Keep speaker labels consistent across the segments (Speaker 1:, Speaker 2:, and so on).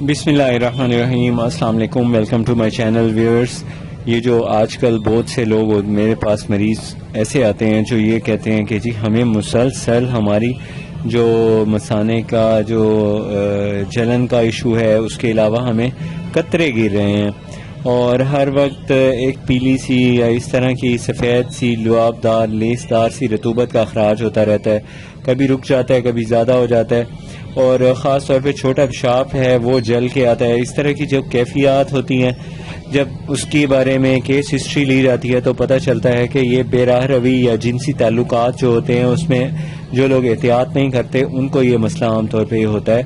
Speaker 1: بسم اللہ الرحمن الرحیم. السلام علیکم. Welcome to my channel viewers. یہ جو آج کل بہت سے لوگ میرے پاس مریض ایسے آتے ہیں جو یہ کہتے ہیں کہ جی ہمیں مسلسل ہماری جو مثانے کا جو جلن کا ایشو ہے اس کے علاوہ ہمیں قطرے گر رہے ہیں اور ہر وقت ایک پیلی سی یا اس طرح کی سفید سی لعاب دار لیس دار سی رطوبت کا اخراج ہوتا رہتا ہے. کبھی رک جاتا ہے, کبھی زیادہ ہو جاتا ہے اور خاص طور پہ چھوٹا پیشاب ہے وہ جل کے آتا ہے. اس طرح کی جو کیفیات ہوتی ہیں جب اس کے بارے میں کیس ہسٹری لی جاتی ہے تو پتہ چلتا ہے کہ یہ بے راہ روی یا جنسی تعلقات جو ہوتے ہیں اس میں جو لوگ احتیاط نہیں کرتے ان کو یہ مسئلہ عام طور پہ یہ ہوتا ہے.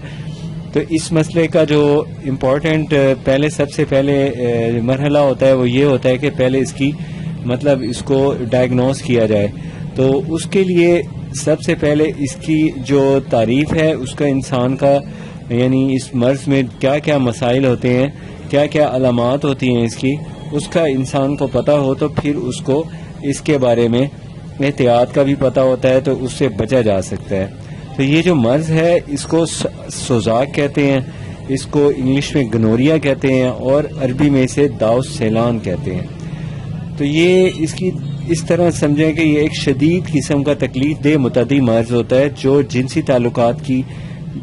Speaker 1: تو اس مسئلے کا جو امپورٹنٹ سب سے پہلے مرحلہ ہوتا ہے وہ یہ ہوتا ہے کہ پہلے اس کی اس کو ڈائگنوز کیا جائے. تو اس کے لیے سب سے پہلے اس کی جو تعریف ہے اس کا انسان کا یعنی اس مرض میں کیا کیا مسائل ہوتے ہیں, کیا کیا علامات ہوتی ہیں اس کا انسان کو پتہ ہو تو پھر اس کو اس کے بارے میں احتیاط کا بھی پتہ ہوتا ہے تو اس سے بچا جا سکتا ہے. تو یہ جو مرض ہے اس کو سوزاک کہتے ہیں, اس کو انگلش میں گنوریا کہتے ہیں اور عربی میں اسے داؤ سیلان کہتے ہیں. تو یہ اس طرح سمجھیں کہ یہ ایک شدید قسم کا تکلیف دہ متعدی مرض ہوتا ہے جو جنسی تعلقات کی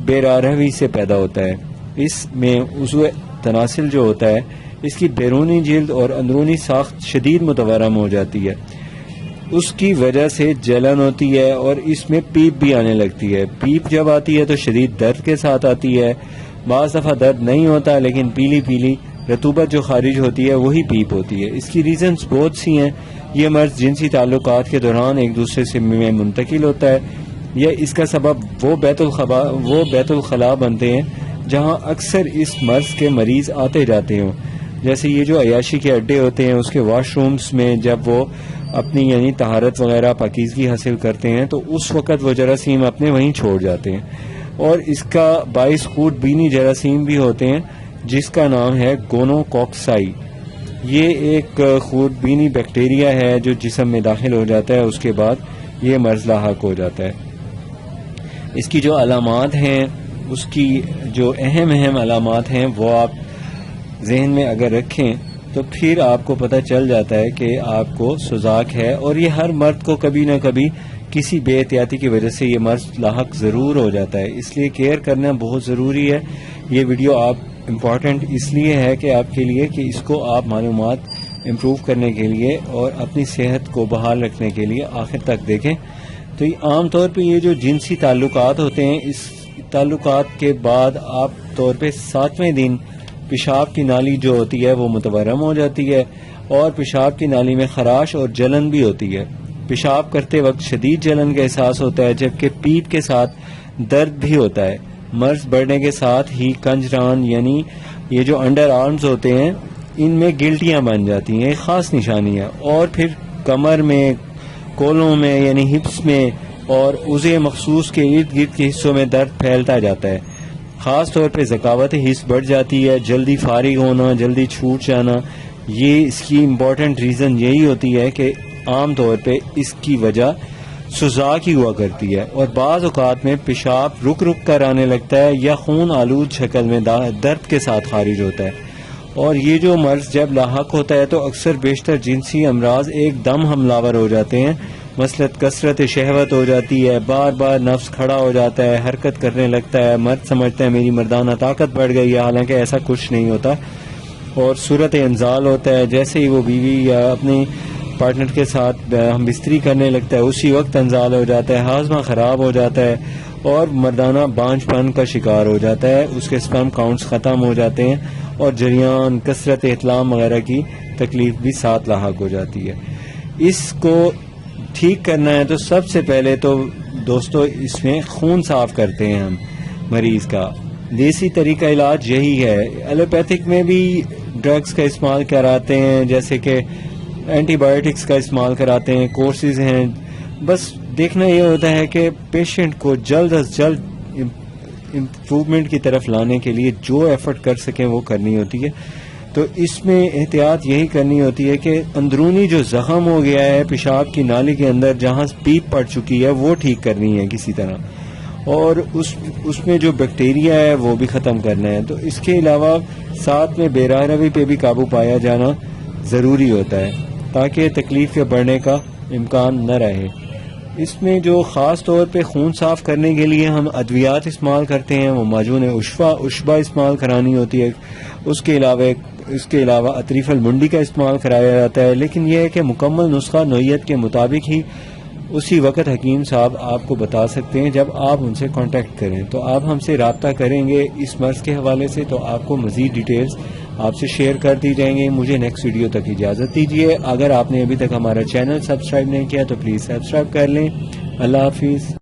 Speaker 1: بے راہ روی سے پیدا ہوتا ہے. اس میں عضو تناسل جو ہوتا ہے اس کی بیرونی جلد اور اندرونی ساخت شدید متورم ہو جاتی ہے. اس کی وجہ سے جلن ہوتی ہے اور اس میں پیپ بھی آنے لگتی ہے. پیپ جب آتی ہے تو شدید درد کے ساتھ آتی ہے. بعض دفعہ درد نہیں ہوتا لیکن پیلی پیلی رطوبت جو خارج ہوتی ہے وہی پیپ ہوتی ہے. اس کی ریزنز بہت سی ہیں. یہ مرض جنسی تعلقات کے دوران ایک دوسرے سے میں منتقل ہوتا ہے یا اس کا سبب وہ بیت الخلاء بنتے ہیں جہاں اکثر اس مرض کے مریض آتے جاتے ہوں. جیسے یہ جو عیاشی کے اڈے ہوتے ہیں اس کے واش رومز میں جب وہ اپنی یعنی طہارت وغیرہ پاکیزگی حاصل کرتے ہیں تو اس وقت وہ جراثیم اپنے وہیں چھوڑ جاتے ہیں. اور اس کا باعث خود بینی جراثیم بھی ہوتے ہیں جس کا نام ہے گونوکوکسائی. یہ ایک خود بینی بیکٹیریا ہے جو جسم میں داخل ہو جاتا ہے, اس کے بعد یہ مرض لاحق ہو جاتا ہے. اس کی جو علامات ہیں اس کی جو اہم علامات ہیں وہ آپ ذہن میں اگر رکھیں تو پھر آپ کو پتہ چل جاتا ہے کہ آپ کو سوزاک ہے. اور یہ ہر مرد کو کبھی نہ کبھی کسی بے احتیاطی کی وجہ سے یہ مرض لاحق ضرور ہو جاتا ہے, اس لیے کیئر کرنا بہت ضروری ہے. یہ ویڈیو آپ امپورٹنٹ اس لیے ہے کہ آپ کے لیے کہ اس کو آپ معلومات امپروو کرنے کے لیے اور اپنی صحت کو بحال رکھنے کے لیے آخر تک دیکھیں. تو یہ عام طور پہ یہ جو جنسی تعلقات ہوتے ہیں اس تعلقات کے بعد عام طور پہ 7ویں دن پیشاب کی نالی جو ہوتی ہے وہ متورم ہو جاتی ہے اور پیشاب کی نالی میں خراش اور جلن بھی ہوتی ہے. پیشاب کرتے وقت شدید جلن کا احساس ہوتا ہے جبکہ پیپ کے ساتھ درد بھی ہوتا ہے. مرض بڑھنے کے ساتھ ہی کنجران یعنی یہ جو انڈر آرمز ہوتے ہیں ان میں گلٹیاں بن جاتی ہیں, ایک خاص نشانی ہے. اور پھر کمر میں, کولوں میں یعنی ہپس میں اور عضو مخصوص کے ارد گرد کے حصوں میں درد پھیلتا جاتا ہے. خاص طور پہ ذکاوت حس بڑھ جاتی ہے, جلدی فارغ ہونا, جلدی چھوٹ جانا. یہ اس کی امپورٹنٹ ریزن یہی ہوتی ہے کہ عام طور پہ اس کی وجہ سوزاک ہی ہوا کرتی ہے اور بعض اوقات میں پیشاب رک کر آنے لگتا ہے یا خون آلود شکل میں درد کے ساتھ خارج ہوتا ہے. اور یہ جو مرض جب لاحق ہوتا ہے تو اکثر بیشتر جنسی امراض ایک دم حملہ ور ہو جاتے ہیں. مثلاً کثرت شہوت ہو جاتی ہے, بار بار نفس کھڑا ہو جاتا ہے, حرکت کرنے لگتا ہے, مرد سمجھتا ہے میری مردانہ طاقت بڑھ گئی ہے, حالانکہ ایسا کچھ نہیں ہوتا. اور صورت انزال ہوتا ہے, جیسے ہی وہ بیوی یا اپنی پارٹنر کے ساتھ ہم بستری کرنے لگتا ہے اسی وقت انزال ہو جاتا ہے, ہاضمہ خراب ہو جاتا ہے اور مردانہ بانجھ پن کا شکار ہو جاتا ہے. اس کے سپرم کاؤنٹس ختم ہو جاتے ہیں اور جریان, کثرت احتلام وغیرہ کی تکلیف بھی ساتھ لاحق ہو جاتی ہے. اس کو ٹھیک کرنا ہے تو سب سے پہلے تو دوستو اس میں خون صاف کرتے ہیں ہم مریض کا. دیسی طریقہ علاج یہی ہے. ایلوپیتھک میں بھی ڈرگز کا استعمال کراتے ہیں, جیسے کہ اینٹی بایوٹکس کا استعمال کراتے ہیں, کورسز ہیں. بس دیکھنا یہ ہوتا ہے کہ پیشنٹ کو جلد از جلد امپروومنٹ کی طرف لانے کے لیے جو ایفرٹ کر سکیں وہ کرنی ہوتی ہے. تو اس میں احتیاط یہی کرنی ہوتی ہے کہ اندرونی جو زخم ہو گیا ہے پیشاب کی نالی کے اندر جہاں پیپ پڑ چکی ہے وہ ٹھیک کرنی ہے کسی طرح. اور اس میں جو بیکٹیریا ہے وہ بھی ختم کرنا ہے. تو اس کے علاوہ ساتھ میں بے راہ روی پہ بھی قابو پایا جانا ضروری ہوتا ہے تاکہ تکلیف کے بڑھنے کا امکان نہ رہے. اس میں جو خاص طور پہ خون صاف کرنے کے لیے ہم ادویات استعمال کرتے ہیں وہ معجون اشبا استعمال کرانی ہوتی ہے. اس کے علاوہ اطریف المنڈی کا استعمال کرایا جاتا ہے. لیکن یہ ہے کہ مکمل نسخہ نوعیت کے مطابق ہی اسی وقت حکیم صاحب آپ کو بتا سکتے ہیں جب آپ ان سے کانٹیکٹ کریں. تو آپ ہم سے رابطہ کریں گے اس مرض کے حوالے سے تو آپ کو مزید ڈیٹیلز آپ سے شیئر کر دی جائیں گے. مجھے نیکسٹ ویڈیو تک اجازت دیجیے. اگر آپ نے ابھی تک ہمارا چینل سبسکرائب نہیں کیا تو پلیز سبسکرائب کر لیں. اللہ حافظ.